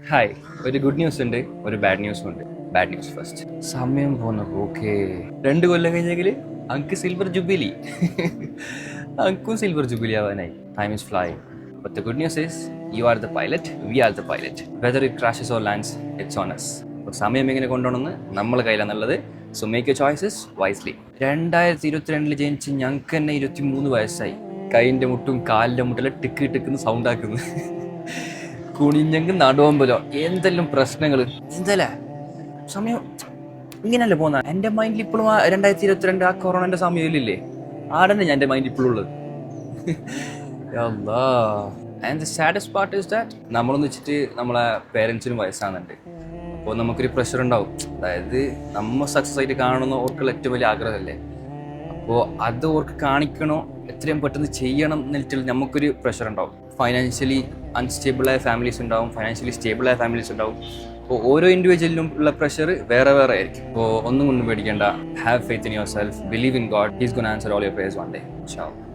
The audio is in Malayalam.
ഹായ്, ഒരു ഗുഡ് ന്യൂസ് ഉണ്ട്, ഒരു ബാഡ് ന്യൂസും ഉണ്ട്. Bad news first. സമയം പോന്നു. ഓക്കെ, 2 കൊല്ലം കഴിഞ്ഞെങ്കിൽ അങ്ക് സിൽവർ ജൂബിലി. അങ്കും സിൽവർ ജൂബിലി ആവാനായി. Time is flying. But the good news is, you are the pilot, we are the pilot. Whether it crashes or lands, it's on us. അപ്പോൾ സമയം എങ്ങനെ കൊണ്ടുപോകണമെന്ന് നമ്മളെ കയ്യിലാണുള്ളത്. So make you choices wisely. 2022 ജനിച്ച് ഞങ്ങൾക്ക് തന്നെ 23 വയസ്സായി. കൈൻ്റെ മുട്ടും കാലിൻ്റെ മുട്ടെല്ലാം ടിക്ക് ടിക്കുന്ന സൗണ്ട് ആക്കുന്നു. കുണിഞ്ഞെങ്കിൽ നടുവുമ്പോലോ എന്തെല്ലാം പ്രശ്നങ്ങൾ. എന്തല്ലേ സമയം ഇങ്ങനെയല്ലേ പോകുന്ന. എൻ്റെ മൈൻഡിൽ ഇപ്പോഴും 2022 ആ കൊറോണൻ്റെ സമയമില്ലേ, ആടന്നെ ഞാൻ എൻ്റെ മൈൻഡിൽ ഇപ്പോഴും ഉള്ളത്. And the saddest part is that നമ്മളൊന്ന് വെച്ചിട്ട് നമ്മളെ പേരൻസിനും വയസ്സാകുന്നുണ്ട്. അപ്പോൾ നമുക്കൊരു പ്രഷർ ഉണ്ടാവും. അതായത് നമ്മൾ സക്സസ് ആയിട്ട് കാണുന്ന ഓർക്കുള്ള ഏറ്റവും വലിയ ആഗ്രഹമല്ലേ. അപ്പോൾ അത് ഓർക്ക് കാണിക്കണോ, എത്രയും പെട്ടെന്ന് ചെയ്യണം എന്നിട്ട് നമുക്കൊരു പ്രഷർ ഉണ്ടാവും. ഫൈനാൻഷ്യലി അൺസ്റ്റേബിളായ ഫാമിലീസ് ഉണ്ടാവും, ഫൈനാൻഷ്യലി സ്റ്റേബിളായ ഫാമിലീസ് ഉണ്ടാവും. അപ്പോൾ ഓരോ ഇൻഡിവിജ്വലിനും ഉള്ള പ്രഷർ വേറെ വേറെ ആയിരിക്കും. അപ്പോൾ ഒന്നും കൊണ്ടും പേടിക്കേണ്ട. Have faith in your self, believe in God. He's gonna answer all your prayers one day. ഇൻഷാ അല്ലാഹ്.